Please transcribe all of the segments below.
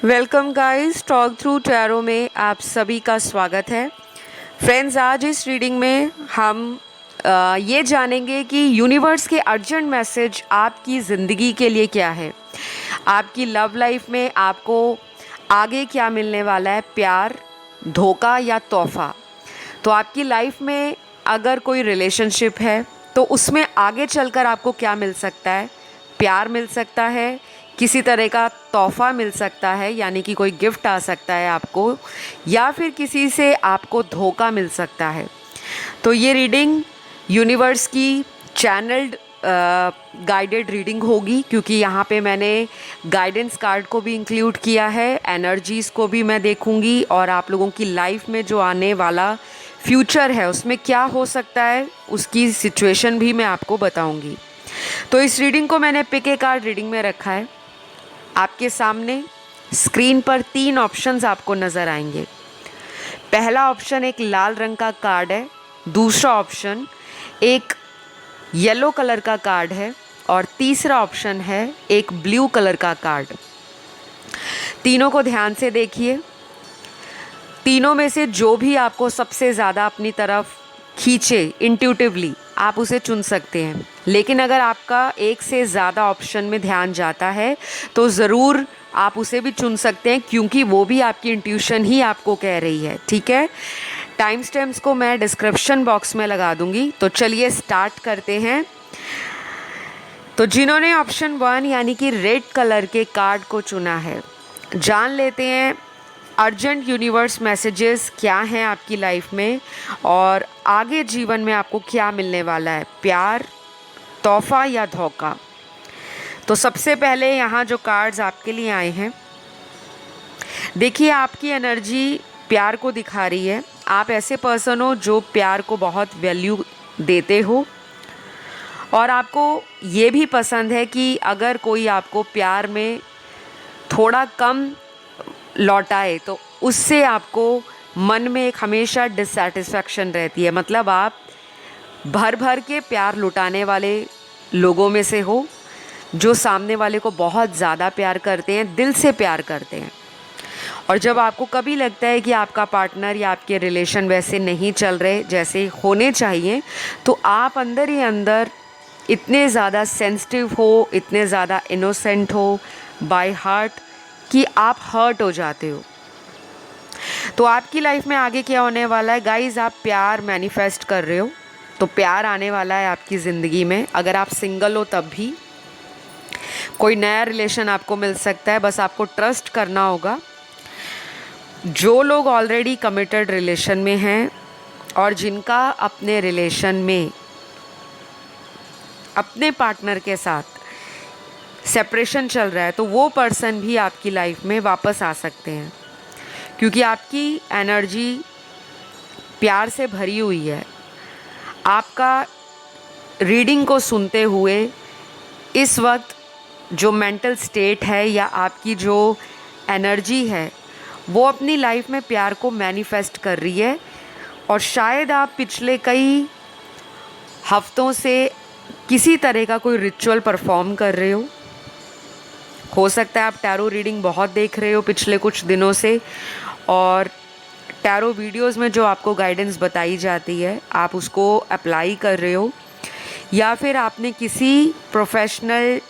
Welcome guys, talk through tarot में आप सभी का स्वागत है। फ्रेंड्स, आज इस रीडिंग में हम ये जानेंगे कि यूनिवर्स के अर्जेंट मैसेज आपकी ज़िंदगी के लिए क्या है। आपकी लव लाइफ में आपको आगे क्या मिलने वाला है, प्यार, धोखा या तोहफा। तो आपकी लाइफ में अगर कोई रिलेशनशिप है तो उसमें आगे चलकर आपको क्या मिल सकता है। प्यार मिल सकता है, किसी तरह का तोहफ़ा मिल सकता है यानी कि कोई गिफ्ट आ सकता है आपको, या फिर किसी से आपको धोखा मिल सकता है। तो ये रीडिंग यूनिवर्स की चैनल्ड गाइडेड रीडिंग होगी, क्योंकि यहाँ पे मैंने गाइडेंस कार्ड को भी इंक्लूड किया है, एनर्जीज़ को भी मैं देखूँगी और आप लोगों की लाइफ में जो आने वाला फ्यूचर है उसमें क्या हो सकता है उसकी सिचुएशन भी मैं आपको बताऊँगी। तो इस रीडिंग को मैंने पिक ए कार्ड रीडिंग में रखा है। आपके सामने स्क्रीन पर 3 ऑप्शंस आपको नज़र आएंगे। पहला ऑप्शन एक लाल रंग का कार्ड है, दूसरा ऑप्शन एक येलो कलर का कार्ड है और तीसरा ऑप्शन है एक ब्लू कलर का कार्ड। तीनों को ध्यान से देखिए। तीनों में से जो भी आपको सबसे ज़्यादा अपनी तरफ खींचे इंट्यूटिवली आप उसे चुन सकते हैं, लेकिन अगर आपका एक से ज़्यादा ऑप्शन में ध्यान जाता है तो ज़रूर आप उसे भी चुन सकते हैं, क्योंकि वो भी आपकी इंट्यूशन ही आपको कह रही है। ठीक है, टाइम स्टैम्प्स को मैं डिस्क्रिप्शन बॉक्स में लगा दूंगी। तो चलिए स्टार्ट करते हैं। तो जिन्होंने ऑप्शन 1 यानी कि रेड कलर के कार्ड को चुना है, जान लेते हैं अर्जेंट यूनिवर्स मैसेजेस क्या हैं आपकी लाइफ में और आगे जीवन में आपको क्या मिलने वाला है, प्यार, तोहफा या धोखा। तो सबसे पहले यहाँ जो कार्ड्स आपके लिए आए हैं, देखिए आपकी एनर्जी प्यार को दिखा रही है। आप ऐसे पर्सन हो जो प्यार को बहुत वैल्यू देते हो और आपको ये भी पसंद है कि अगर कोई आपको प्यार में थोड़ा कम लौटाए तो उससे आपको मन में एक हमेशा डिससेटिस्फैक्शन रहती है। मतलब आप भर भर के प्यार लुटाने वाले लोगों में से हो, जो सामने वाले को बहुत ज़्यादा प्यार करते हैं, दिल से प्यार करते हैं। और जब आपको कभी लगता है कि आपका पार्टनर या आपके रिलेशन वैसे नहीं चल रहे जैसे होने चाहिए, तो आप अंदर ही अंदर इतने ज़्यादा सेंसिटिव हो, इतने ज़्यादा इनोसेंट हो बाय हार्ट कि आप हर्ट हो जाते हो। तो आपकी लाइफ में आगे क्या होने वाला है गाइस, आप प्यार मैनिफेस्ट कर रहे हो तो प्यार आने वाला है आपकी ज़िंदगी में। अगर आप सिंगल हो तब भी कोई नया रिलेशन आपको मिल सकता है, बस आपको ट्रस्ट करना होगा। जो लोग ऑलरेडी कमिटेड रिलेशन में हैं और जिनका अपने रिलेशन में अपने पार्टनर के साथ सेपरेशन चल रहा है, तो वो पर्सन भी आपकी लाइफ में वापस आ सकते हैं, क्योंकि आपकी एनर्जी प्यार से भरी हुई है। आपका रीडिंग को सुनते हुए इस वक्त जो मेंटल स्टेट है या आपकी जो एनर्जी है वो अपनी लाइफ में प्यार को मैनिफेस्ट कर रही है। और शायद आप पिछले कई हफ्तों से किसी तरह का कोई रिचुअल परफॉर्म कर रहे हो सकता है आप टैरो रीडिंग बहुत देख रहे हो पिछले कुछ दिनों से, और टैरो वीडियोस में जो आपको गाइडेंस बताई जाती है आप उसको अप्लाई कर रहे हो, या फिर आपने किसी प्रोफेशनल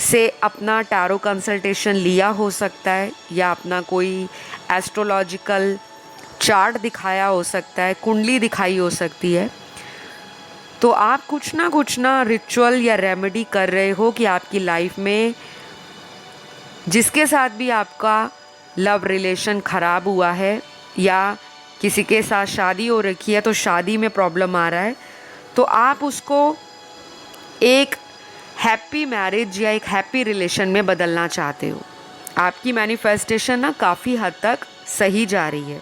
से अपना टैरो कंसल्टेशन लिया हो सकता है, या अपना कोई एस्ट्रोलॉजिकल चार्ट दिखाया हो सकता है, कुंडली दिखाई हो सकती है। तो आप कुछ ना रिचुअल या रेमेडी कर रहे हो कि आपकी लाइफ में जिसके साथ भी आपका लव रिलेशन ख़राब हुआ है या किसी के साथ शादी हो रखी है तो शादी में प्रॉब्लम आ रहा है, तो आप उसको एक हैप्पी मैरिज या एक हैप्पी रिलेशन में बदलना चाहते हो। आपकी मैनिफेस्टेशन ना काफ़ी हद तक सही जा रही है।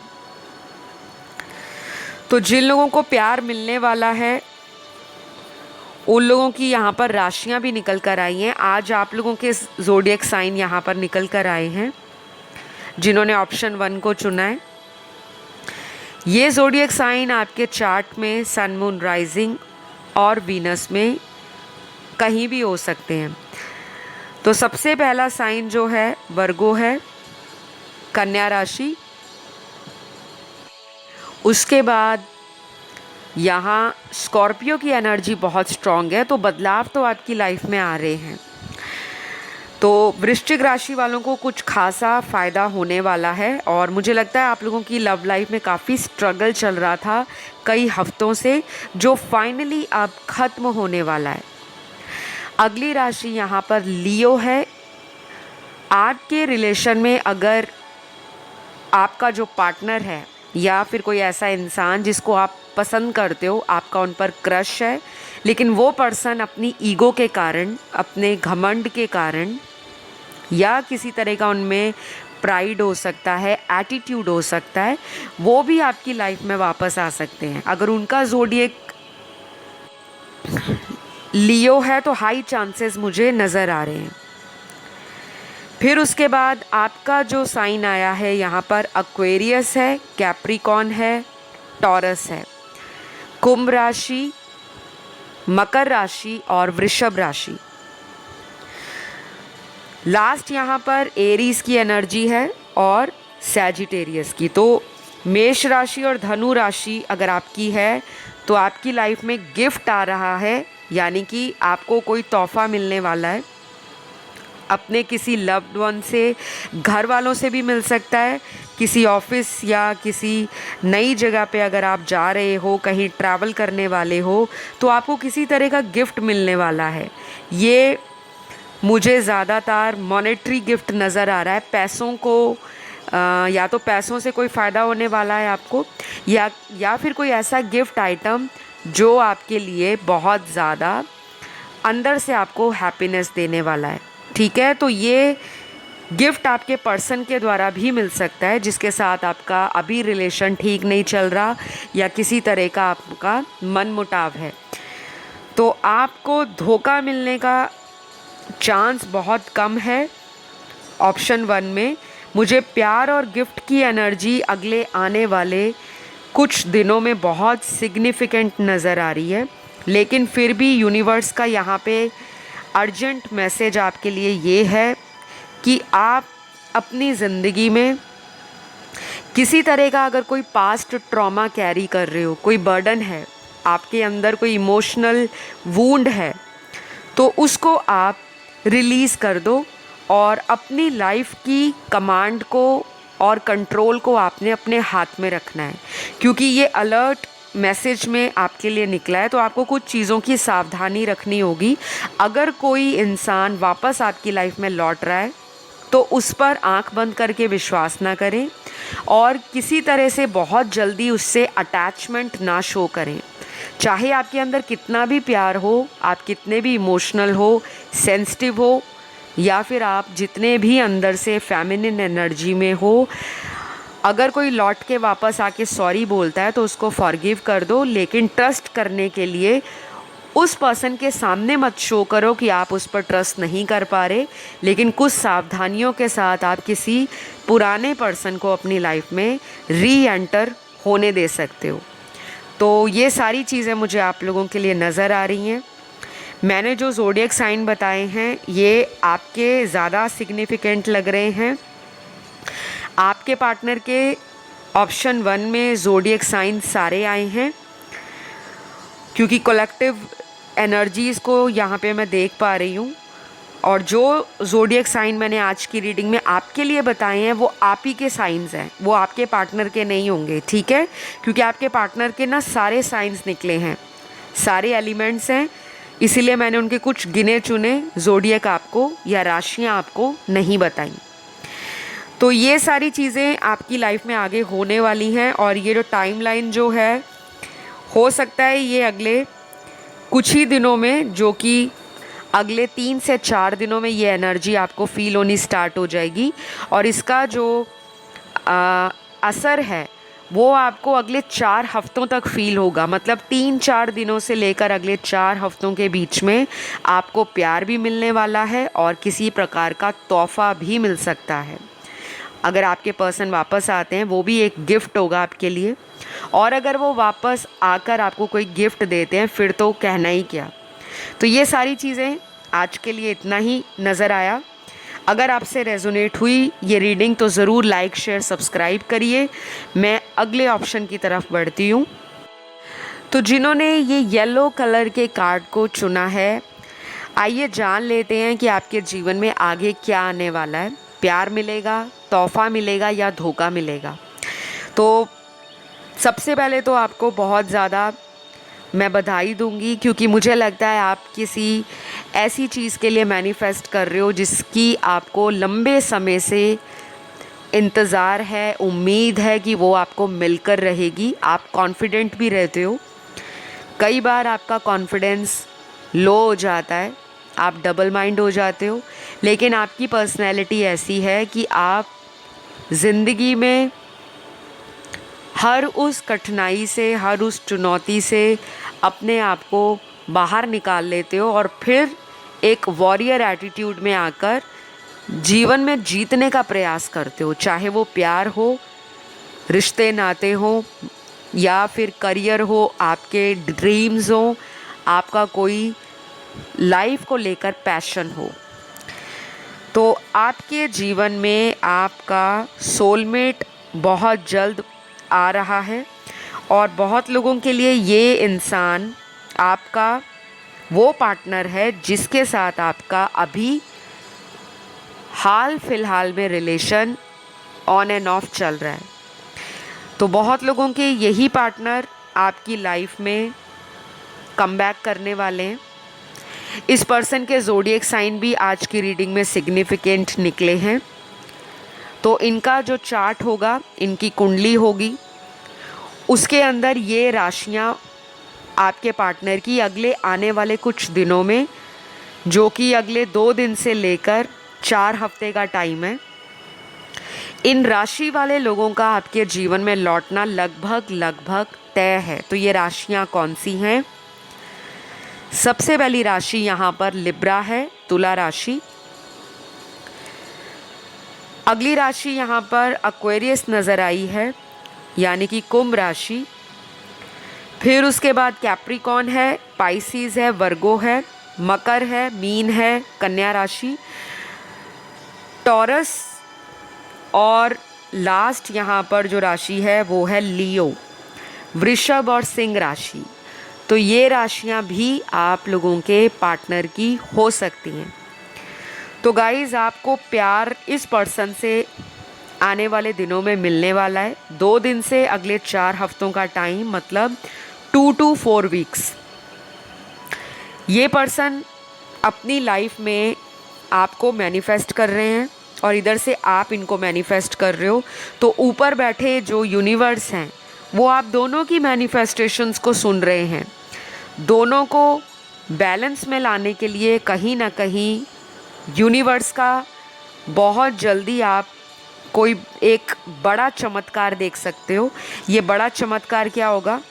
तो जिन लोगों को प्यार मिलने वाला है उन लोगों की यहाँ पर राशियाँ भी निकल कर आई हैं। आज आप लोगों के ज़ोडिएक साइन यहाँ पर निकल कर आए हैं जिन्होंने ऑप्शन 1 को चुना है। ये ज़ोडिएक साइन आपके चार्ट में सन, मून, राइजिंग और वीनस में कहीं भी हो सकते हैं। तो सबसे पहला साइन जो है वर्गो है, कन्या राशि। उसके बाद यहाँ स्कॉर्पियो की एनर्जी बहुत स्ट्रॉन्ग है, तो बदलाव तो आपकी लाइफ में आ रहे हैं। तो वृश्चिक राशि वालों को कुछ खासा फ़ायदा होने वाला है, और मुझे लगता है आप लोगों की लव लाइफ में काफ़ी स्ट्रगल चल रहा था कई हफ्तों से, जो फाइनली अब ख़त्म होने वाला है। अगली राशि यहाँ पर लियो है। आपके रिलेशन में अगर आपका जो पार्टनर है या फिर कोई ऐसा इंसान जिसको आप पसंद करते हो, आपका उन पर क्रश है, लेकिन वो पर्सन अपनी ईगो के कारण, अपने घमंड के कारण, या किसी तरह का उनमें प्राइड हो सकता है, एटीट्यूड हो सकता है, वो भी आपकी लाइफ में वापस आ सकते हैं। अगर उनका ज़ोडिएक लियो है तो हाई चांसेस मुझे नज़र आ रहे हैं। फिर उसके बाद आपका जो साइन आया है यहाँ पर एक्वेरियस है, कैप्रिकॉन है, टॉरस है, कुंभ राशि, मकर राशि और वृषभ राशि। लास्ट यहाँ पर एरीज की एनर्जी है और सैजिटेरियस की। तो मेष राशि और धनु राशि अगर आपकी है तो आपकी लाइफ में गिफ्ट आ रहा है, यानी कि आपको कोई तोहफा मिलने वाला है अपने किसी लव्ड वन से, घर वालों से भी मिल सकता है, किसी ऑफिस या किसी नई जगह पे अगर आप जा रहे हो, कहीं ट्रैवल करने वाले हो, तो आपको किसी तरह का गिफ्ट मिलने वाला है। ये मुझे ज़्यादातर मॉनेटरी गिफ्ट नज़र आ रहा है, पैसों को या तो पैसों से कोई फ़ायदा होने वाला है आपको, या फिर कोई ऐसा गिफ्ट आइटम जो आपके लिए बहुत ज़्यादा अंदर से आपको हैप्पीनेस देने वाला है। ठीक है, तो ये गिफ्ट आपके पर्सन के द्वारा भी मिल सकता है जिसके साथ आपका अभी रिलेशन ठीक नहीं चल रहा या किसी तरह का आपका मनमुटाव है। तो आपको धोखा मिलने का चांस बहुत कम है। ऑप्शन 1 में मुझे प्यार और गिफ्ट की एनर्जी अगले आने वाले कुछ दिनों में बहुत सिग्निफिकेंट नज़र आ रही है, लेकिन फिर भी यूनिवर्स का यहाँ पे अर्जेंट मैसेज आपके लिए ये है कि आप अपनी ज़िंदगी में किसी तरह का अगर कोई पास्ट ट्रॉमा कैरी कर रहे हो, कोई बर्डन है आपके अंदर, कोई इमोशनल वूंड है, तो उसको आप रिलीज़ कर दो और अपनी लाइफ की कमांड को और कंट्रोल को आपने अपने हाथ में रखना है। क्योंकि ये अलर्ट मैसेज में आपके लिए निकला है, तो आपको कुछ चीज़ों की सावधानी रखनी होगी। अगर कोई इंसान वापस आपकी लाइफ में लौट रहा है तो उस पर आंख बंद करके विश्वास ना करें और किसी तरह से बहुत जल्दी उससे अटैचमेंट ना शो करें। चाहे आपके अंदर कितना भी प्यार हो, आप कितने भी इमोशनल हो, सेंसिटिव हो, या फिर आप जितने भी अंदर से फेमिनिन एनर्जी में हो, अगर कोई लौट के वापस आके सॉरी बोलता है तो उसको फॉरगिव कर दो, लेकिन ट्रस्ट करने के लिए उस पर्सन के सामने मत शो करो कि आप उस पर ट्रस्ट नहीं कर पा रहे, लेकिन कुछ सावधानियों के साथ आप किसी पुराने पर्सन को अपनी लाइफ में री एंटर होने दे सकते हो। तो ये सारी चीज़ें मुझे आप लोगों के लिए नज़र आ रही हैं। मैंने जो ज़ोडिएक साइन बताए हैं ये आपके ज़्यादा सिग्निफिकेंट लग रहे हैं। आपके पार्टनर के ऑप्शन 1 में ज़ोडिएक साइन सारे आए हैं, क्योंकि कलेक्टिव एनर्जीज़ को यहाँ पे मैं देख पा रही हूँ। और जो ज़ोडिएक साइन मैंने आज की रीडिंग में आपके लिए बताए हैं वो आप ही के साइंस हैं, वो आपके पार्टनर के नहीं होंगे। ठीक है, क्योंकि आपके पार्टनर के ना सारे साइंस निकले हैं, सारे एलिमेंट्स हैं, इसीलिए मैंने उनके कुछ गिने चुने ज़ोडिएक आपको या राशियाँ आपको नहीं बताई। तो ये सारी चीज़ें आपकी लाइफ में आगे होने वाली हैं, और ये जो टाइमलाइन जो है हो सकता है ये अगले कुछ ही दिनों में, जो कि अगले 3 से 4 दिनों में ये एनर्जी आपको फील होनी स्टार्ट हो जाएगी। और इसका जो असर है वो आपको अगले 4 हफ्तों तक फील होगा। मतलब 3-4 दिनों से लेकर अगले 4 हफ्तों के बीच में आपको प्यार भी मिलने वाला है और किसी प्रकार का तोहफा भी मिल सकता है। अगर आपके पर्सन वापस आते हैं वो भी एक गिफ्ट होगा आपके लिए, और अगर वो वापस आकर आपको कोई गिफ्ट देते हैं फिर तो कहना ही क्या। तो ये सारी चीज़ें आज के लिए इतना ही नज़र आया। अगर आपसे रेजोनेट हुई ये रीडिंग तो ज़रूर लाइक शेयर सब्सक्राइब करिए। मैं अगले ऑप्शन की तरफ बढ़ती हूँ। तो जिन्होंने ये येलो कलर के कार्ड को चुना है, आइए जान लेते हैं कि आपके जीवन में आगे क्या आने वाला है। प्यार मिलेगा, तोहफा मिलेगा या धोखा मिलेगा। तो सबसे पहले तो आपको बहुत ज़्यादा मैं बधाई दूंगी, क्योंकि मुझे लगता है आप किसी ऐसी चीज़ के लिए मैनिफेस्ट कर रहे हो जिसकी आपको लंबे समय से इंतज़ार है, उम्मीद है कि वो आपको मिलकर रहेगी। आप कॉन्फिडेंट भी रहते हो। कई बार आपका कॉन्फिडेंस लो हो जाता है, आप डबल माइंड हो जाते हो, लेकिन आपकी पर्सनैलिटी ऐसी है कि आप ज़िंदगी में हर उस कठिनाई से, हर उस चुनौती से अपने आप को बाहर निकाल लेते हो और फिर एक वॉरियर एटीट्यूड में आकर जीवन में जीतने का प्रयास करते हो। चाहे वो प्यार हो, रिश्ते नाते हो, या फिर करियर हो, आपके ड्रीम्स हो, आपका कोई लाइफ को लेकर पैशन हो। तो आपके जीवन में आपका सोलमेट बहुत जल्द आ रहा है और बहुत लोगों के लिए ये इंसान आपका वो पार्टनर है जिसके साथ आपका अभी हाल फिलहाल में रिलेशन ऑन एंड ऑफ चल रहा है। तो बहुत लोगों के यही पार्टनर आपकी लाइफ में कमबैक करने वाले हैं। इस पर्सन के ज़ोडिएक साइन भी आज की रीडिंग में सिग्निफिकेंट निकले हैं। तो इनका जो चार्ट होगा, इनकी कुंडली होगी, उसके अंदर ये राशियाँ आपके पार्टनर की अगले आने वाले कुछ दिनों में, जो कि अगले 2 दिन से लेकर 4 हफ्ते का टाइम है, इन राशि वाले लोगों का आपके जीवन में लौटना लगभग तय है। तो ये राशियाँ कौन सी हैं? सबसे पहली राशि यहाँ पर लिब्रा है, तुला राशि। अगली राशि यहाँ पर एक्वेरियस नज़र आई है, यानी कि कुंभ राशि। फिर उसके बाद कैप्रिकॉन है, पाइसिस है, वर्गो है, मकर है, मीन है, कन्या राशि, टॉरस, और लास्ट यहाँ पर जो राशि है वो है लियो, वृषभ और सिंह राशि। तो ये राशियाँ भी आप लोगों के पार्टनर की हो सकती हैं। तो गाइज़, आपको प्यार इस पर्सन से आने वाले दिनों में मिलने वाला है। 2 दिन से अगले 4 हफ्तों का टाइम, मतलब 2 to 4 वीक्स। ये पर्सन अपनी लाइफ में आपको मैनिफेस्ट कर रहे हैं और इधर से आप इनको मैनिफेस्ट कर रहे हो। तो ऊपर बैठे जो यूनिवर्स हैं वो आप दोनों की मैनिफेस्टेशंस को सुन रहे हैं। दोनों को बैलेंस में लाने के लिए कहीं ना कहीं यूनिवर्स का बहुत जल्दी आप कोई एक बड़ा चमत्कार देख सकते हो। ये बड़ा चमत्कार क्या होगा?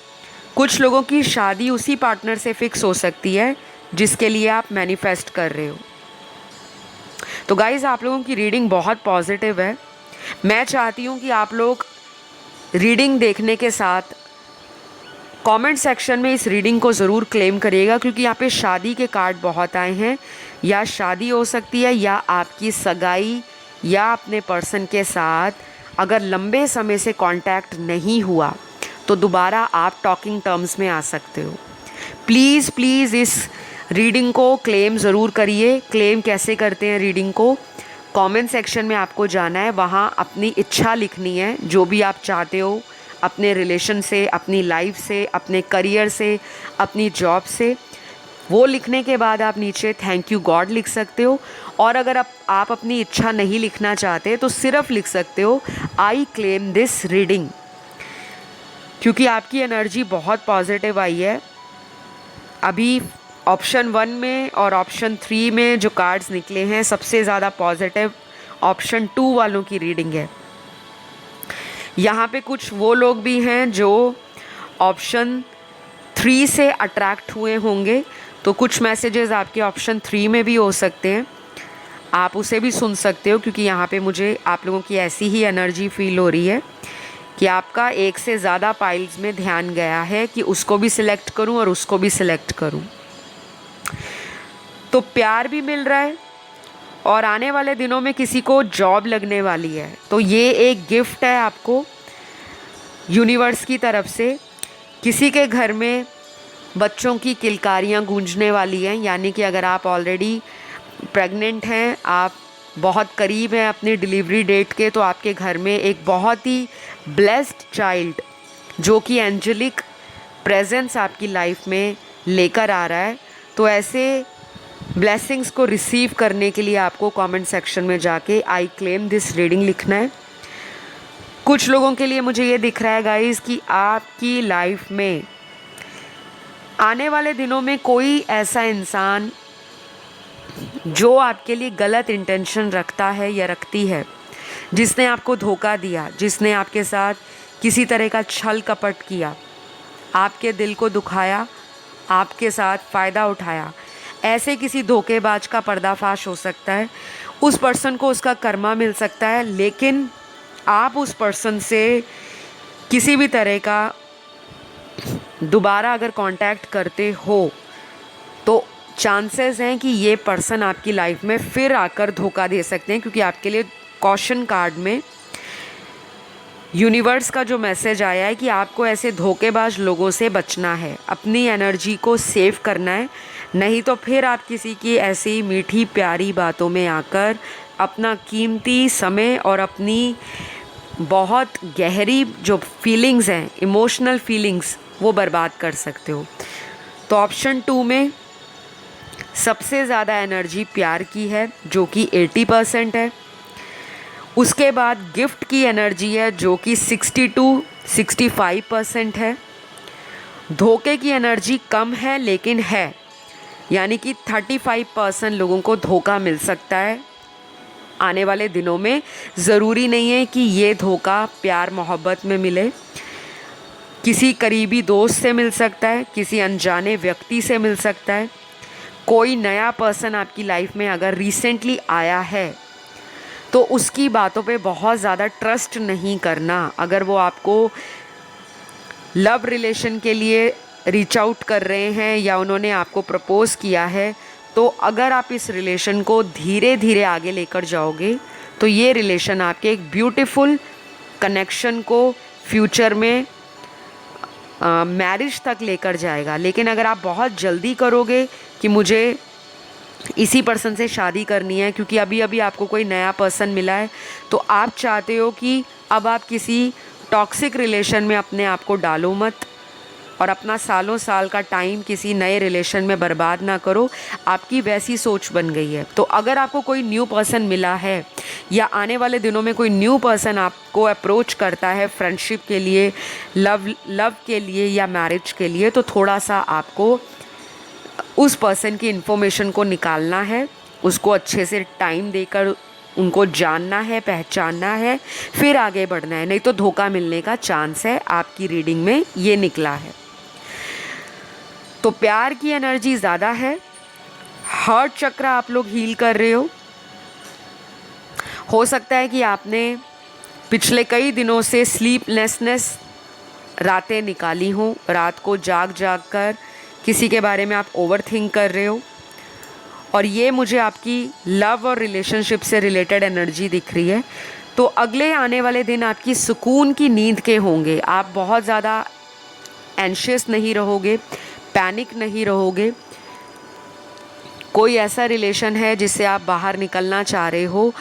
कुछ लोगों की शादी उसी पार्टनर से फिक्स हो सकती है जिसके लिए आप मैनिफेस्ट कर रहे हो। तो गाइज़, आप लोगों की रीडिंग बहुत पॉजिटिव है। मैं चाहती हूँ कि आप लोग रीडिंग देखने के साथ कमेंट सेक्शन में इस रीडिंग को ज़रूर क्लेम करिएगा, क्योंकि यहाँ पे शादी के कार्ड बहुत आए हैं। या शादी हो सकती है, या आपकी सगाई, या अपने पर्सन के साथ अगर लंबे समय से कांटेक्ट नहीं हुआ तो दोबारा आप टॉकिंग टर्म्स में आ सकते हो। प्लीज़ प्लीज़ इस रीडिंग को क्लेम ज़रूर करिए। क्लेम कैसे करते हैं रीडिंग को? कमेंट सेक्शन में आपको जाना है, वहाँ अपनी इच्छा लिखनी है, जो भी आप चाहते हो अपने रिलेशन से, अपनी लाइफ से, अपने करियर से, अपनी जॉब से। वो लिखने के बाद आप नीचे थैंक यू गॉड लिख सकते हो। और अगर आप अपनी इच्छा नहीं लिखना चाहते तो सिर्फ लिख सकते हो आई क्लेम दिस रीडिंग, क्योंकि आपकी एनर्जी बहुत पॉजिटिव आई है। अभी ऑप्शन 1 में और ऑप्शन 3 में जो कार्ड्स निकले हैं, सबसे ज़्यादा पॉजिटिव ऑप्शन 2 वालों की रीडिंग है। यहाँ पे कुछ वो लोग भी हैं जो ऑप्शन 3 से अट्रैक्ट हुए होंगे, तो कुछ मैसेजेस आपके ऑप्शन 3 में भी हो सकते हैं। आप उसे भी सुन सकते हो, क्योंकि यहाँ पे मुझे आप लोगों की ऐसी ही एनर्जी फील हो रही है कि आपका एक से ज़्यादा पाइल्स में ध्यान गया है कि उसको भी सिलेक्ट करूँ और उसको भी सिलेक्ट करूँ। तो प्यार भी मिल रहा है, और आने वाले दिनों में किसी को जॉब लगने वाली है, तो ये एक गिफ्ट है आपको यूनिवर्स की तरफ से। किसी के घर में बच्चों की किलकारियाँ गूंजने वाली हैं, यानी कि अगर आप ऑलरेडी प्रेग्नेंट हैं, आप बहुत करीब हैं अपनी डिलीवरी डेट के, तो आपके घर में एक बहुत ही ब्लेस्ड चाइल्ड जो कि एंजेलिक प्रेजेंस आपकी लाइफ में लेकर आ रहा है। तो ऐसे ब्लेसिंग्स को रिसीव करने के लिए आपको कमेंट सेक्शन में जाके आई क्लेम दिस रीडिंग लिखना है। कुछ लोगों के लिए मुझे ये दिख रहा है गाइस कि आपकी लाइफ में आने वाले दिनों में कोई ऐसा इंसान जो आपके लिए गलत इंटेंशन रखता है या रखती है, जिसने आपको धोखा दिया, जिसने आपके साथ किसी तरह का छल कपट किया, आपके दिल को दुखाया, आपके साथ फ़ायदा उठाया, ऐसे किसी धोखेबाज का पर्दाफाश हो सकता है। उस पर्सन को उसका कर्मा मिल सकता है, लेकिन आप उस पर्सन से किसी भी तरह का दोबारा अगर कांटेक्ट करते हो तो चांसेस हैं कि ये पर्सन आपकी लाइफ में फिर आकर धोखा दे सकते हैं, क्योंकि आपके लिए कॉशन कार्ड में यूनिवर्स का जो मैसेज आया है कि आपको ऐसे धोखेबाज लोगों से बचना है, अपनी एनर्जी को सेव करना है, नहीं तो फिर आप किसी की ऐसी मीठी प्यारी बातों में आकर अपना कीमती समय और अपनी बहुत गहरी जो फीलिंग्स हैं, इमोशनल फीलिंग्स, वो बर्बाद कर सकते हो। तो ऑप्शन 2 में सबसे ज़्यादा एनर्जी प्यार की है जो कि 80% है। उसके बाद गिफ्ट की एनर्जी है जो कि 62-65% है। धोखे की एनर्जी कम है लेकिन है, यानी कि 35% लोगों को धोखा मिल सकता है आने वाले दिनों में। ज़रूरी नहीं है कि ये धोखा प्यार मोहब्बत में मिले, किसी करीबी दोस्त से मिल सकता है, किसी अनजाने व्यक्ति से मिल सकता है। कोई नया पर्सन आपकी लाइफ में अगर रिसेंटली आया है तो उसकी बातों पे बहुत ज़्यादा ट्रस्ट नहीं करना। अगर वो आपको लव रिलेशन के लिए रीच आउट कर रहे हैं या उन्होंने आपको प्रपोज़ किया है, तो अगर आप इस रिलेशन को धीरे धीरे आगे लेकर जाओगे तो ये रिलेशन आपके एक ब्यूटीफुल कनेक्शन को फ्यूचर में मैरिज तक लेकर जाएगा। लेकिन अगर आप बहुत जल्दी करोगे कि मुझे इसी पर्सन से शादी करनी है क्योंकि अभी अभी आपको कोई नया पर्सन मिला है, तो आप चाहते हो कि अब आप किसी टॉक्सिक रिलेशन में अपने आप को डालो मत और अपना सालों साल का टाइम किसी नए रिलेशन में बर्बाद ना करो। आपकी वैसी सोच बन गई है। तो अगर आपको कोई न्यू पर्सन मिला है या आने वाले दिनों में कोई न्यू पर्सन आपको अप्रोच करता है फ्रेंडशिप के लिए, लव के लिए या मैरिज के लिए, तो थोड़ा सा आपको उस पर्सन की इन्फॉर्मेशन को निकालना है, उसको अच्छे से टाइम देकर उनको जानना है, पहचानना है, फिर आगे बढ़ना है, नहीं तो धोखा मिलने का चांस है। आपकी रीडिंग में ये निकला है। तो प्यार की एनर्जी ज़्यादा है। हार्ट चक्र आप लोग हील कर रहे हो सकता है कि आपने पिछले कई दिनों से स्लीपलेसनेस रातें निकाली हों, रात को जाग जाग कर किसी के बारे में आप ओवरथिंक कर रहे हो, और ये मुझे आपकी लव और रिलेशनशिप से रिलेटेड एनर्जी दिख रही है। तो अगले आने वाले दिन आपकी सुकून की नींद के होंगे। आप बहुत ज़्यादा एंशियस नहीं रहोगे, पैनिक नहीं रहोगे। कोई ऐसा रिलेशन है जिससे आप बाहर निकलना चाह रहे हो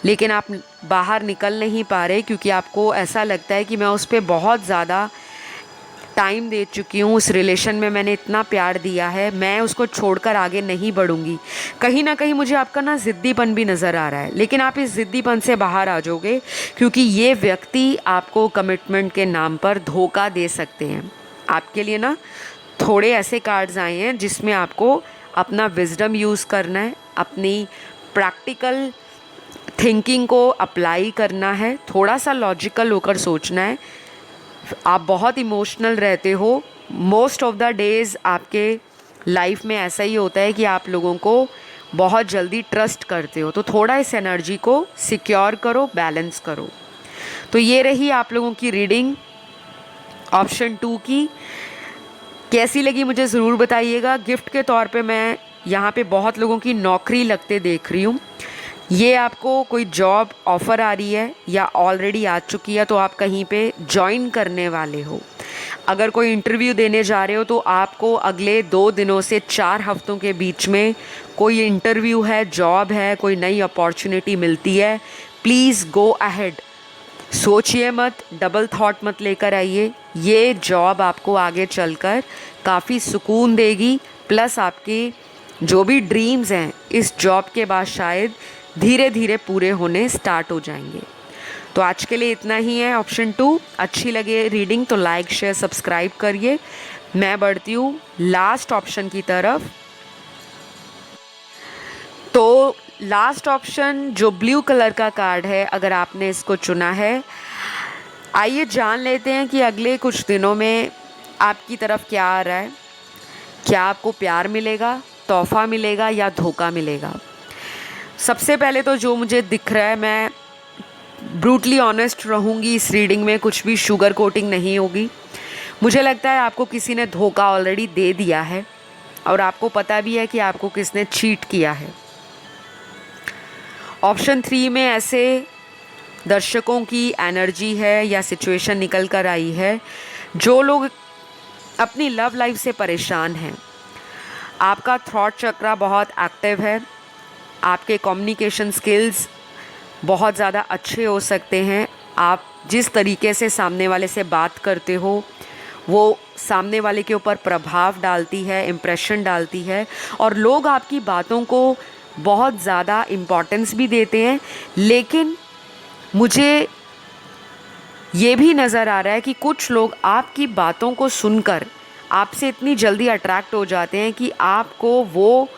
लेकिन आप बाहर निकल नहीं पा रहे क्योंकि आपको ऐसा लगता है कि मैं उस पर बहुत ज़्यादा टाइम दे चुकी हूँ, उस रिलेशन में मैंने इतना प्यार दिया है, मैं उसको छोड़कर आगे नहीं बढ़ूँगी। कहीं ना कहीं मुझे आपका ना ज़िद्दीपन भी नज़र आ रहा है, लेकिन आप इस ज़िद्दीपन से बाहर आ जाओगे क्योंकि ये व्यक्ति आपको कमिटमेंट के नाम पर धोखा दे सकते हैं। आपके लिए ना थोड़े ऐसे कार्ड्स आए हैं जिसमें आपको अपना विजडम यूज़ करना है, अपनी प्रैक्टिकल थिंकिंग को अप्लाई करना है, थोड़ा सा लॉजिकल होकर सोचना है। आप बहुत इमोशनल रहते हो, मोस्ट ऑफ द डेज़ आपके लाइफ में ऐसा ही होता है कि आप लोगों को बहुत जल्दी ट्रस्ट करते हो, तो थोड़ा इस एनर्जी को सिक्योर करो, बैलेंस करो। तो ये रही आप लोगों की रीडिंग ऑप्शन 2 की। कैसी लगी मुझे ज़रूर बताइएगा। गिफ्ट के तौर पे मैं यहाँ पे बहुत लोगों की नौकरी लगते देख रही हूँ, ये आपको कोई जॉब ऑफ़र आ रही है या ऑलरेडी आ चुकी है तो आप कहीं पे जॉइन करने वाले हो। अगर कोई इंटरव्यू देने जा रहे हो तो आपको अगले 2 दिनों से 4 हफ्तों के बीच में कोई इंटरव्यू है, जॉब है, कोई नई अपॉर्चुनिटी मिलती है, प्लीज़ गो अहेड। सोचिए मत, डबल थॉट मत लेकर आइए। ये जॉब आपको आगे चलकर काफ़ी सुकून देगी, प्लस आपके जो भी ड्रीम्स हैं इस जॉब के बाद शायद धीरे धीरे पूरे होने स्टार्ट हो जाएंगे। तो आज के लिए इतना ही है। ऑप्शन 2 अच्छी लगे रीडिंग तो लाइक शेयर सब्सक्राइब करिए। मैं बढ़ती हूँ लास्ट ऑप्शन की तरफ। तो लास्ट ऑप्शन जो ब्लू कलर का कार्ड है, अगर आपने इसको चुना है, आइए जान लेते हैं कि अगले कुछ दिनों में आपकी तरफ क्या आ रहा है। क्या आपको प्यार मिलेगा, तोहफा मिलेगा या धोखा मिलेगा? सबसे पहले तो जो मुझे दिख रहा है, मैं ब्रूटली ऑनेस्ट रहूँगी इस रीडिंग में, कुछ भी शुगर कोटिंग नहीं होगी। मुझे लगता है आपको किसी ने धोखा ऑलरेडी दे दिया है और आपको पता भी है कि आपको किसने चीट किया है। ऑप्शन 3 में ऐसे दर्शकों की एनर्जी है या सिचुएशन निकल कर आई है जो लोग अपनी लव लाइफ से परेशान हैं। आपका थॉट चक्रा बहुत एक्टिव है, आपके कम्युनिकेशन स्किल्स बहुत ज़्यादा अच्छे हो सकते हैं। आप जिस तरीके से सामने वाले से बात करते हो वो सामने वाले के ऊपर प्रभाव डालती है, इम्प्रेशन डालती है, और लोग आपकी बातों को बहुत ज़्यादा इम्पोर्टेंस भी देते हैं। लेकिन मुझे ये भी नज़र आ रहा है कि कुछ लोग आपकी बातों को सुनकर आपसे इतनी जल्दी अट्रैक्ट हो जाते हैं कि आपको वो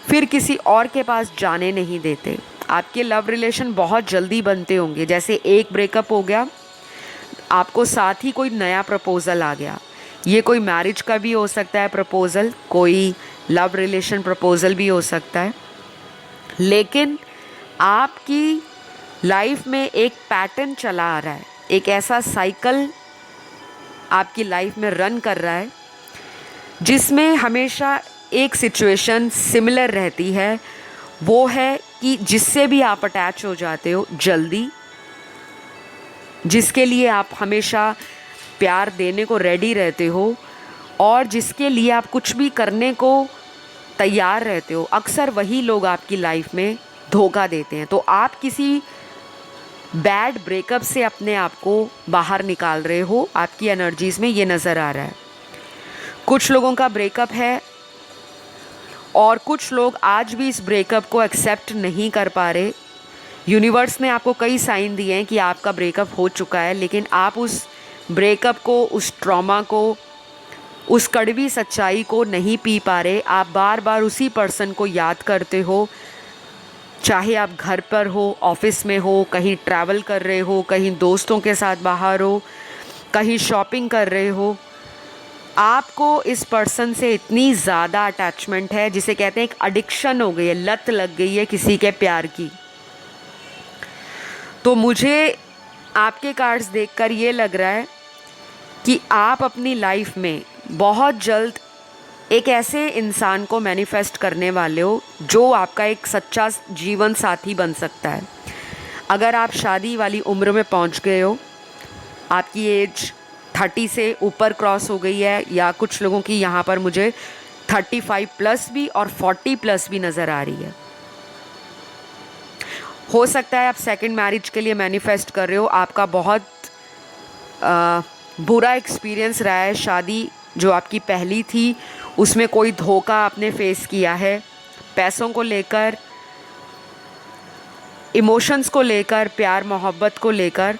फिर किसी और के पास जाने नहीं देते। आपके लव रिलेशन बहुत जल्दी बनते होंगे, जैसे एक ब्रेकअप हो गया, आपको साथ ही कोई नया प्रपोज़ल आ गया। ये कोई मैरिज का भी हो सकता है प्रपोज़ल, कोई लव रिलेशन प्रपोज़ल भी हो सकता है। लेकिन आपकी लाइफ में एक पैटर्न चला आ रहा है, एक ऐसा साइकिल आपकी लाइफ में रन कर रहा है जिसमें हमेशा एक सिचुएशन सिमिलर रहती है। वो है कि जिससे भी आप अटैच हो जाते हो जल्दी, जिसके लिए आप हमेशा प्यार देने को रेडी रहते हो और जिसके लिए आप कुछ भी करने को तैयार रहते हो, अक्सर वही लोग आपकी लाइफ में धोखा देते हैं। तो आप किसी बैड ब्रेकअप से अपने आप को बाहर निकाल रहे हो, आपकी एनर्जीज़ में ये नज़र आ रहा है। कुछ लोगों का ब्रेकअप है और कुछ लोग आज भी इस ब्रेकअप को एक्सेप्ट नहीं कर पा रहे। यूनिवर्स ने आपको कई साइन दिए हैं कि आपका ब्रेकअप हो चुका है, लेकिन आप उस ब्रेकअप को, उस ट्रॉमा को, उस कड़वी सच्चाई को नहीं पी पा रहे। आप बार बार उसी पर्सन को याद करते हो, चाहे आप घर पर हो, ऑफिस में हो, कहीं ट्रैवल कर रहे हो, कहीं दोस्तों के साथ बाहर हो, कहीं शॉपिंग कर रहे हो। आपको इस पर्सन से इतनी ज़्यादा अटैचमेंट है, जिसे कहते हैं एक एडिक्शन हो गई है, लत लग गई है किसी के प्यार की। तो मुझे आपके कार्ड्स देखकर ये लग रहा है कि आप अपनी लाइफ में बहुत जल्द एक ऐसे इंसान को मैनिफेस्ट करने वाले हो जो आपका एक सच्चा जीवन साथी बन सकता है। अगर आप शादी वाली उम्र में पहुंच गए हो, आपकी एज 30 से ऊपर क्रॉस हो गई है, या कुछ लोगों की यहाँ पर मुझे 35 प्लस भी और 40 प्लस भी नज़र आ रही है। हो सकता है आप सेकंड मैरिज के लिए मैनिफेस्ट कर रहे हो। आपका बहुत बुरा एक्सपीरियंस रहा है, शादी जो आपकी पहली थी उसमें कोई धोखा आपने फेस किया है, पैसों को लेकर, इमोशंस को लेकर, प्यार मोहब्बत को लेकर,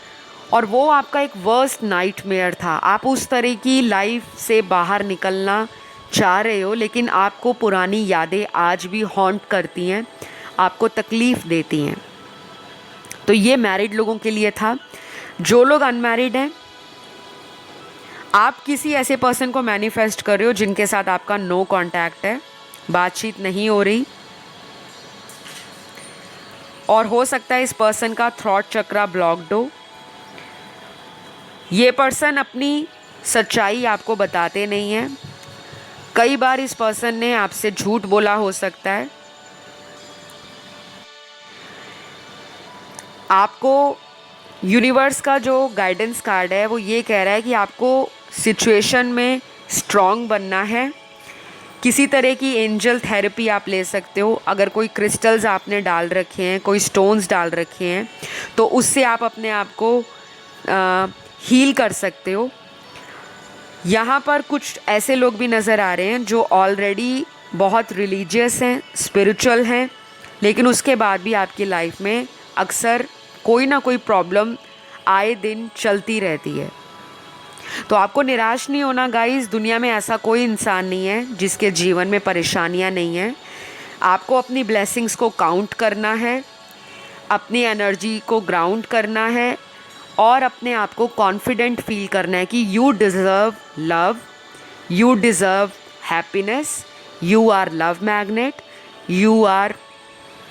और वो आपका एक वर्स्ट नाइटमेयर था। आप उस तरह की लाइफ से बाहर निकलना चाह रहे हो, लेकिन आपको पुरानी यादें आज भी हॉन्ट करती हैं, आपको तकलीफ़ देती हैं। तो ये मैरिड लोगों के लिए था। जो लोग अनमैरिड हैं, आप किसी ऐसे पर्सन को मैनिफेस्ट कर रहे हो जिनके साथ आपका नो कांटेक्ट है, बातचीत नहीं हो रही, और हो सकता है इस पर्सन का थॉट चक्रा ब्लॉक्ड हो। ये पर्सन अपनी सच्चाई आपको बताते नहीं हैं। कई बार इस पर्सन ने आपसे झूठ बोला हो सकता है। आपको यूनिवर्स का जो गाइडेंस कार्ड है वो ये कह रहा है कि आपको सिचुएशन में स्ट्रॉन्ग बनना है। किसी तरह की एंजल थेरेपी आप ले सकते हो। अगर कोई क्रिस्टल्स आपने डाल रखे हैं, कोई स्टोन्स डाल रखे हैं, तो उससे आप अपने आप को हील कर सकते हो। यहाँ पर कुछ ऐसे लोग भी नज़र आ रहे हैं जो ऑलरेडी बहुत रिलीजियस हैं, स्पिरिचुअल हैं, लेकिन उसके बाद भी आपकी लाइफ में अक्सर कोई ना कोई प्रॉब्लम आए दिन चलती रहती है। तो आपको निराश नहीं होना गाइस। दुनिया में ऐसा कोई इंसान नहीं है जिसके जीवन में परेशानियां नहीं हैं। आपको अपनी ब्लेसिंग्स को काउंट करना है, अपनी एनर्जी को ग्राउंड करना है और अपने आप को कॉन्फिडेंट फील करना है कि you deserve love, you deserve happiness, you are love magnet, you are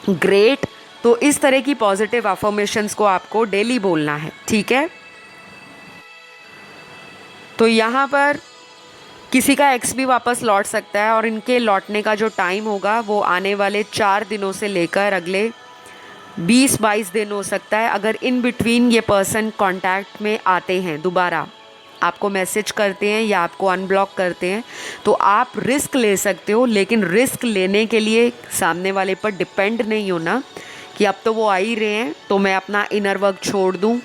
great. तो इस तरह की पॉजिटिव अफर्मेशंस को आपको डेली बोलना है, ठीक है। तो यहाँ पर किसी का एक्स भी वापस लौट सकता है और इनके लौटने का जो टाइम होगा वो आने वाले 4 दिनों से लेकर अगले 20-22 दिन हो सकता है। अगर इन बिटवीन ये पर्सन कांटेक्ट में आते हैं, दोबारा आपको मैसेज करते हैं या आपको अनब्लॉक करते हैं, तो आप रिस्क ले सकते हो। लेकिन रिस्क लेने के लिए सामने वाले पर डिपेंड नहीं होना कि अब तो वो आ ही रहे हैं तो मैं अपना इनर वर्क छोड़ दूँ,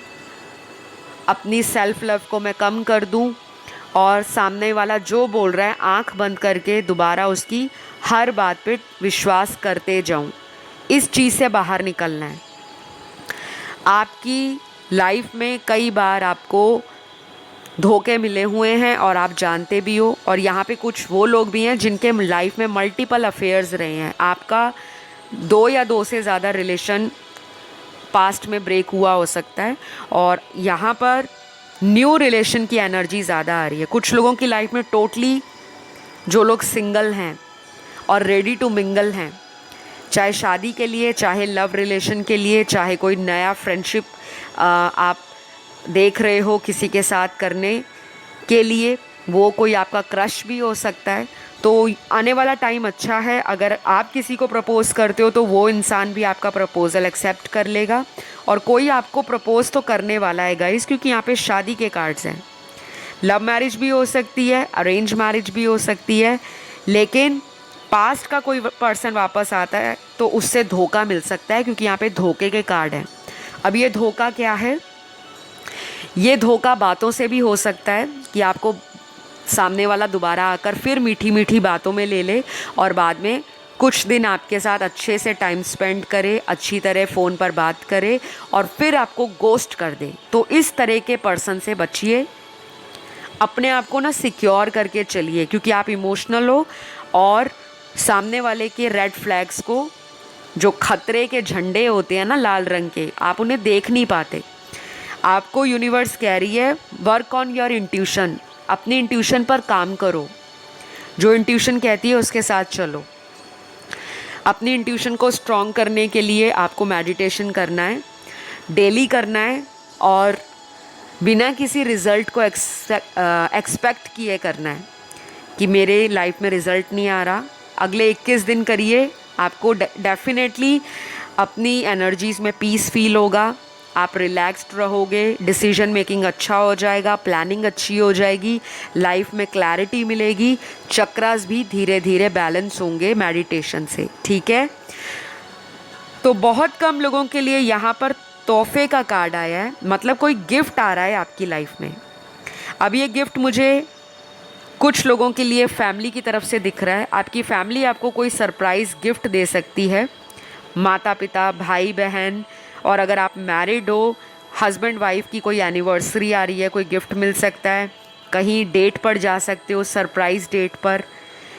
अपनी सेल्फ लव को मैं कम कर दूं और सामने वाला जो बोल रहा है आंख बंद करके दोबारा उसकी हर बात पे विश्वास करते जाऊं। इस चीज़ से बाहर निकलना है। आपकी लाइफ में कई बार आपको धोखे मिले हुए हैं और आप जानते भी हो। और यहाँ पे कुछ वो लोग भी हैं जिनके लाइफ में मल्टीपल अफेयर्स रहे हैं। आपका 2 या 2 से ज़्यादा रिलेशन पास्ट में ब्रेक हुआ हो सकता है और यहाँ पर न्यू रिलेशन की एनर्जी ज़्यादा आ रही है। कुछ लोगों की लाइफ में टोटली जो लोग सिंगल हैं और रेडी टू मिंगल हैं, चाहे शादी के लिए, चाहे लव रिलेशन के लिए, चाहे कोई नया फ्रेंडशिप आप देख रहे हो किसी के साथ करने के लिए, वो कोई आपका क्रश भी हो सकता है। तो आने वाला टाइम अच्छा है। अगर आप किसी को प्रपोज़ करते हो तो वो इंसान भी आपका प्रपोज़ल एक्सेप्ट कर लेगा और कोई आपको प्रपोज़ तो करने वाला है गाइस, क्योंकि यहाँ पे शादी के कार्ड्स हैं। लव मैरिज भी हो सकती है, अरेंज मैरिज भी हो सकती है, लेकिन पास्ट का कोई पर्सन वापस आता है तो उससे धोखा मिल सकता है, क्योंकि यहाँ पे धोखे के कार्ड हैं। अब ये धोखा क्या है? ये धोखा बातों से भी हो सकता है कि आपको सामने वाला दोबारा आकर फिर मीठी मीठी बातों में ले ले और बाद में कुछ दिन आपके साथ अच्छे से टाइम स्पेंड करे, अच्छी तरह फ़ोन पर बात करे और फिर आपको गोस्ट कर दे। तो इस तरह के पर्सन से बचिए। अपने आप को ना सिक्योर करके चलिए, क्योंकि आप इमोशनल हो और सामने वाले के रेड फ्लैग्स को, जो खतरे के झंडे होते हैं ना लाल रंग के, आप उन्हें देख नहीं पाते। आपको यूनिवर्स कह रही है वर्क ऑन योर इंट्यूशन। अपनी इंट्यूशन पर काम करो, जो इंट्यूशन कहती है उसके साथ चलो। अपनी इंट्यूशन को स्ट्रॉन्ग करने के लिए आपको मेडिटेशन करना है, डेली करना है और बिना किसी रिज़ल्ट को एक्सपेक्ट किए करना है कि मेरे लाइफ में रिज़ल्ट नहीं आ रहा। अगले 21 दिन करिए, आपको डेफिनेटली अपनी एनर्जीज़ में पीस फील होगा, आप रिलैक्स्ड रहोगे, डिसीजन मेकिंग अच्छा हो जाएगा, प्लानिंग अच्छी हो जाएगी, लाइफ में क्लैरिटी मिलेगी, चक्रास भी धीरे धीरे बैलेंस होंगे मेडिटेशन से, ठीक है। तो बहुत कम लोगों के लिए यहाँ पर तोहफे का कार्ड आया है, मतलब कोई गिफ्ट आ रहा है आपकी लाइफ में। अब ये गिफ्ट मुझे कुछ लोगों के लिए फैमिली की तरफ से दिख रहा है। आपकी फैमिली आपको कोई सरप्राइज़ गिफ्ट दे सकती है, माता पिता, भाई बहन, और अगर आप मैरिड हो, हस्बैंड वाइफ की कोई एनिवर्सरी आ रही है, कोई गिफ्ट मिल सकता है। कहीं डेट पर जा सकते हो, सरप्राइज़ डेट पर,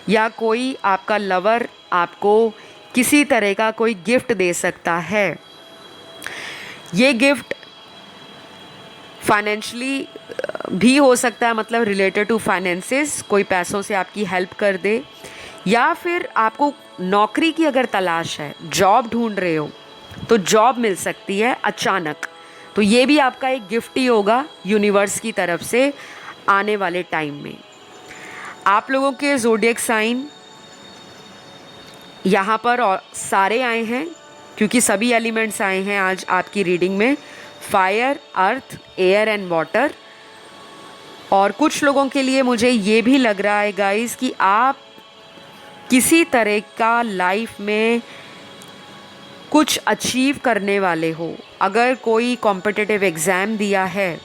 या कोई आपका लवर आपको किसी तरह का कोई गिफ्ट दे सकता है। ये गिफ्ट फाइनेंशली भी हो सकता है, मतलब रिलेटेड टू फाइनेंसेस, कोई पैसों से आपकी हेल्प कर दे, या फिर आपको नौकरी की अगर तलाश है, जॉब ढूंढ रहे हो, तो जॉब मिल सकती है अचानक। तो ये भी आपका एक गिफ्ट ही होगा यूनिवर्स की तरफ से आने वाले टाइम में। आप लोगों के ज़ोडिएक साइन यहाँ पर और सारे आए हैं, क्योंकि सभी एलिमेंट्स आए हैं आज आपकी रीडिंग में, fire, earth, air and water. और कुछ लोगों के लिए मुझे ये भी लग रहा है गाइस कि आप किसी तरह का लाइफ में कुछ अचीव करने वाले हो। अगर कोई कॉम्पिटिटिव एग्ज़ाम दिया है,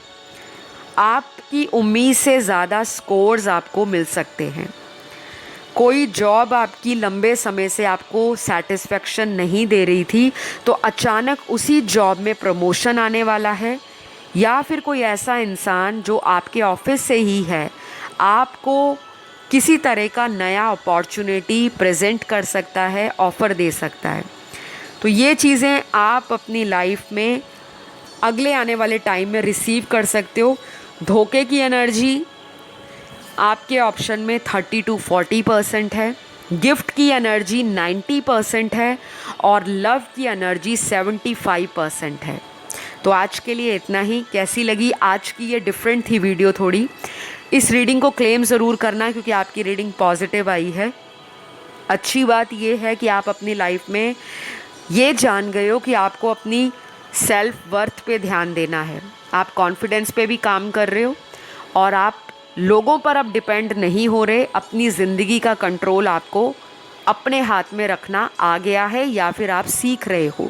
आपकी उम्मीद से ज़्यादा स्कोर्स आपको मिल सकते हैं। कोई जॉब आपकी लंबे समय से आपको सेटिस्फेक्शन नहीं दे रही थी, तो अचानक उसी जॉब में प्रमोशन आने वाला है। या फिर कोई ऐसा इंसान जो आपके ऑफिस से ही है, आपको किसी तरह का नया अपॉर्चुनिटी प्रेजेंट कर सकता है, ऑफ़र दे सकता है। तो ये चीज़ें आप अपनी लाइफ में अगले आने वाले टाइम में रिसीव कर सकते हो। धोखे की एनर्जी आपके ऑप्शन में 30 to 40% है, गिफ्ट की एनर्जी 90% है और लव की एनर्जी 75% है। तो आज के लिए इतना ही। कैसी लगी आज की ये डिफरेंट थी वीडियो थोड़ी। इस रीडिंग को क्लेम ज़रूर करना क्योंकि आपकी रीडिंग पॉजिटिव आई है। अच्छी बात ये है कि आप अपनी लाइफ में ये जान गए हो कि आपको अपनी सेल्फ वर्थ पे ध्यान देना है। आप कॉन्फिडेंस पे भी काम कर रहे हो और आप लोगों पर अब डिपेंड नहीं हो रहे। अपनी ज़िंदगी का कंट्रोल आपको अपने हाथ में रखना आ गया है या फिर आप सीख रहे हो।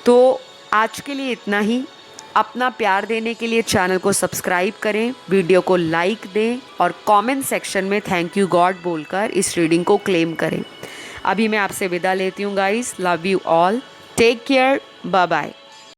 तो आज के लिए इतना ही। अपना प्यार देने के लिए चैनल को सब्सक्राइब करें, वीडियो को लाइक दें और कमेंट सेक्शन में थैंक यू गॉड बोलकर इस रीडिंग को क्लेम करें। अभी मैं आपसे विदा लेती हूँ guys. Love you all, take care, bye bye.